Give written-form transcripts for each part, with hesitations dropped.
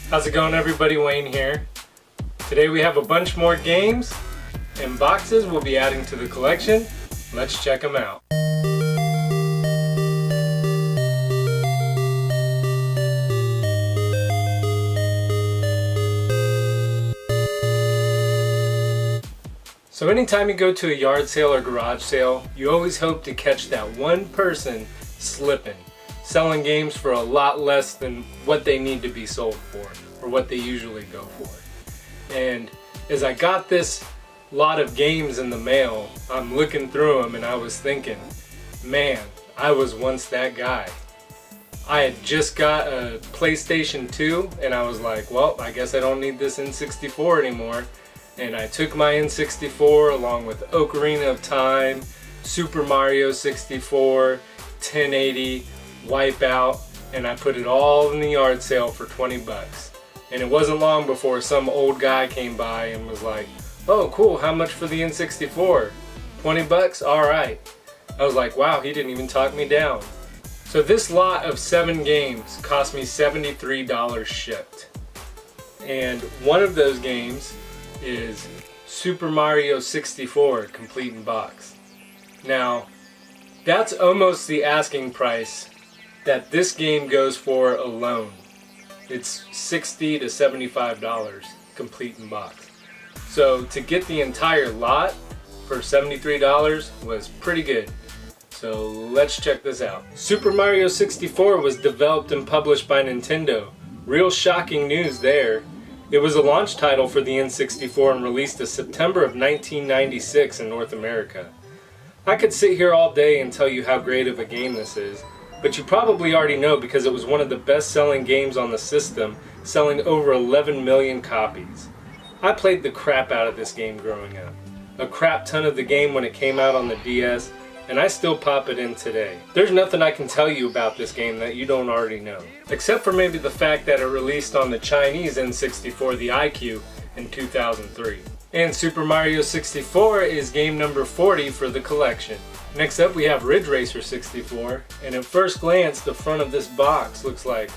How's it going, everybody? Wayne here. Today we have a bunch more games and boxes we'll be adding to the collection. Let's check them out. So anytime you go to a yard sale or garage sale, you always hope to catch that one person slipping, selling games for a lot less than what they need to be sold for, or what they usually go for. And as I got this lot of games in the mail, I'm looking through them and I was thinking, man, I was once that guy. I had just got a PlayStation 2 and I was like, well, I guess I don't need this N64 anymore. And I took my N64 along with Ocarina of Time, Super Mario 64, 1080, Wipeout, and I put it all in the yard sale for 20 bucks. And it wasn't long before some old guy came by and was like, oh cool, how much for the N64? 20 bucks? Alright. I was like, wow, he didn't even talk me down. So this lot of 7 games cost me $73 shipped. And one of those games is Super Mario 64 complete in box. Now, that's almost the asking price that this game goes for alone. It's $60 to $75 complete in box. So to get the entire lot for $73 was pretty good. So let's check this out. Super Mario 64 was developed and published by Nintendo. Real shocking news there. It was a launch title for the N64 and released in September of 1996 in North America. I could sit here all day and tell you how great of a game this is, but you probably already know because it was one of the best-selling games on the system, selling over 11 million copies. I played the crap out of this game growing up. A crap ton of the game when it came out on the DS, and I still pop it in today. There's nothing I can tell you about this game that you don't already know. Except for maybe the fact that it released on the Chinese N64, the IQ, in 2003. And Super Mario 64 is game number 40 for the collection. Next up we have Ridge Racer 64, and at first glance the front of this box looks like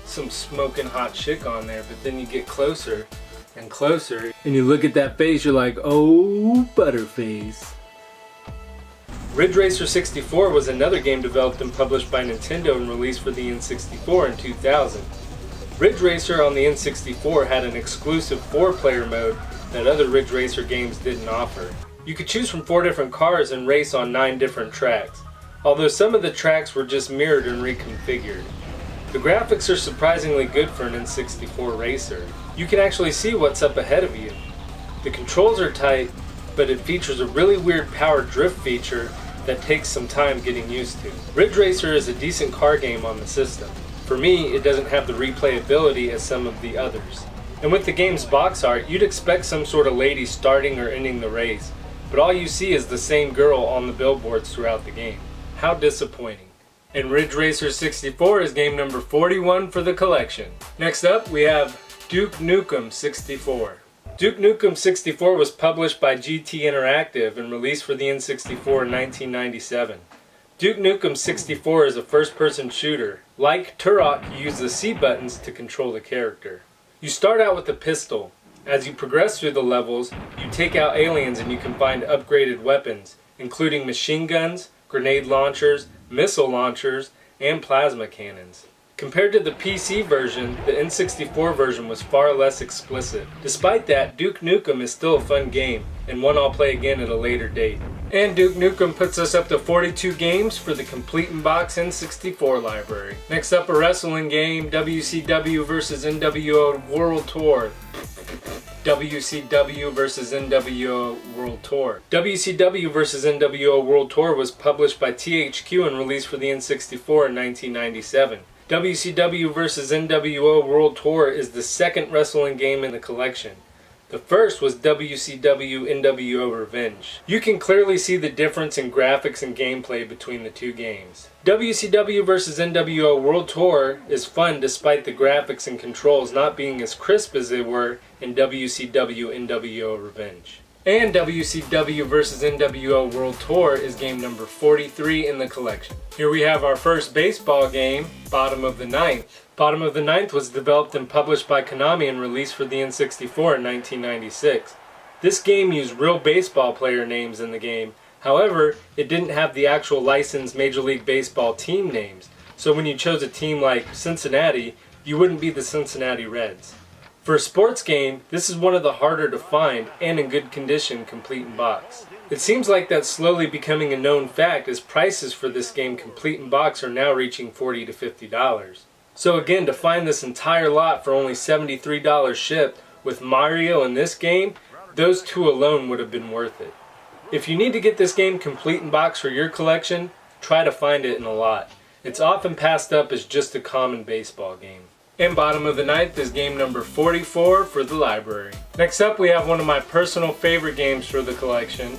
some smoking hot chick on there, but then you get closer and closer and you look at that face, you're like, oh, butterface. Ridge Racer 64 was another game developed and published by Nintendo and released for the N64 in 2000. Ridge Racer on the N64 had an exclusive 4-player mode that other Ridge Racer games didn't offer. You could choose from 4 different cars and race on 9 different tracks, although some of the tracks were just mirrored and reconfigured. The graphics are surprisingly good for an N64 racer. You can actually see what's up ahead of you. The controls are tight, but it features a really weird power drift feature that takes some time getting used to. Ridge Racer is a decent car game on the system. For me, it doesn't have the replayability as some of the others. And with the game's box art, you'd expect some sort of lady starting or ending the race, but all you see is the same girl on the billboards throughout the game. How disappointing. And Ridge Racer 64 is game number 41 for the collection. Next up, we have Duke Nukem 64. Duke Nukem 64 was published by GT Interactive and released for the N64 in 1997. Duke Nukem 64 is a first-person shooter. Like Turok, you use the C buttons to control the character. You start out with a pistol. As you progress through the levels, you take out aliens and you can find upgraded weapons, including machine guns, grenade launchers, missile launchers, and plasma cannons. Compared to the PC version, the N64 version was far less explicit. Despite that, Duke Nukem is still a fun game, and one I'll play again at a later date. And Duke Nukem puts us up to 42 games for the complete in box N64 library. Next up, a wrestling game, WCW vs NWO World Tour. WCW vs NWO World Tour. WCW vs NWO World Tour was published by THQ and released for the N64 in 1997. WCW vs NWO World Tour is the second wrestling game in the collection. The first was WCW NWO Revenge. You can clearly see the difference in graphics and gameplay between the two games. WCW vs NWO World Tour is fun despite the graphics and controls not being as crisp as they were in WCW NWO Revenge. And WCW vs NWO World Tour is game number 43 in the collection. Here we have our first baseball game, bottom of the ninth. Bottom of the Ninth was developed and published by Konami and released for the N64 in 1996. This game used real baseball player names in the game. However, it didn't have the actual licensed Major League Baseball team names. So when you chose a team like Cincinnati, you wouldn't be the Cincinnati Reds. For a sports game, this is one of the harder to find and in good condition complete in box. It seems like that's slowly becoming a known fact as prices for this game complete in box are now reaching $40 to $50. So again, to find this entire lot for only $73 shipped with Mario in this game, those two alone would have been worth it. If you need to get this game complete in box for your collection, try to find it in a lot. It's often passed up as just a common baseball game. And bottom of the ninth is game number 44 for the library. Next up we have one of my personal favorite games for the collection,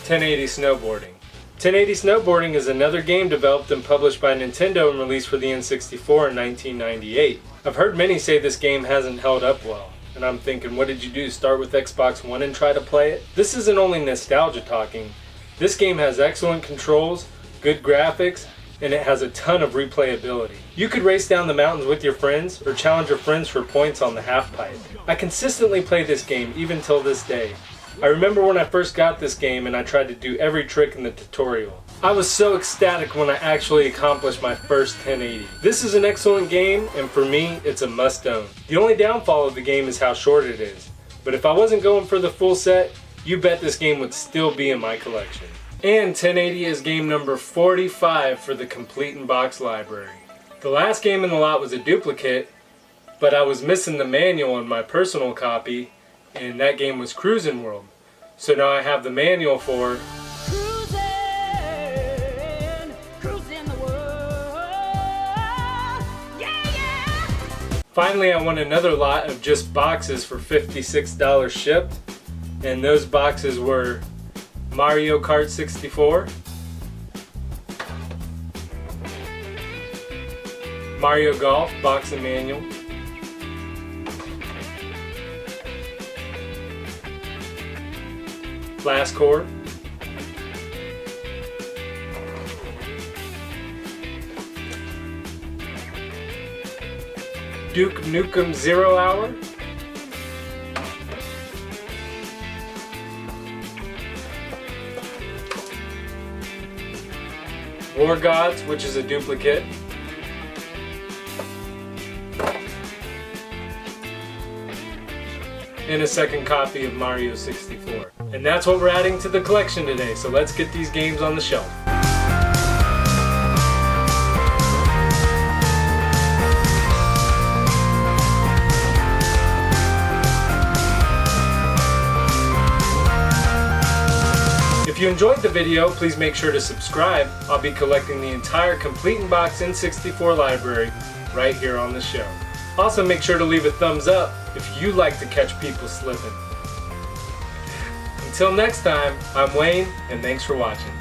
1080 Snowboarding. 1080 Snowboarding is another game developed and published by Nintendo and released for the N64 in 1998. I've heard many say this game hasn't held up well, and I'm thinking, what did you do, start with Xbox One and try to play it? This isn't only nostalgia talking. This game has excellent controls, good graphics, and it has a ton of replayability. You could race down the mountains with your friends or challenge your friends for points on the half pipe. I consistently play this game even till this day. I remember when I first got this game and I tried to do every trick in the tutorial. I was so ecstatic when I actually accomplished my first 1080. This is an excellent game, and for me, it's a must-own. The only downfall of the game is how short it is. But if I wasn't going for the full set, you bet this game would still be in my collection. And 1080 is game number 45 for the complete in box library. The last game in the lot was a duplicate, but I was missing the manual in my personal copy, and that game was Cruis'n World. So now I have the manual for cruising the world. Yeah, yeah. Finally, I won another lot of just boxes for $56 shipped, and those boxes were Mario Kart 64, Mario Golf box and manual, Blast Corps, Duke Nukem 0 Hour, War Gods, which is a duplicate, and a second copy of Mario 64. And that's what we're adding to the collection today, so let's get these games on the shelf. If you enjoyed the video, please make sure to subscribe. I'll be collecting the entire complete in box N64 library right here on the show. Also make sure to leave a thumbs up if you like to catch people slipping. Until next time, I'm Wayne, and thanks for watching.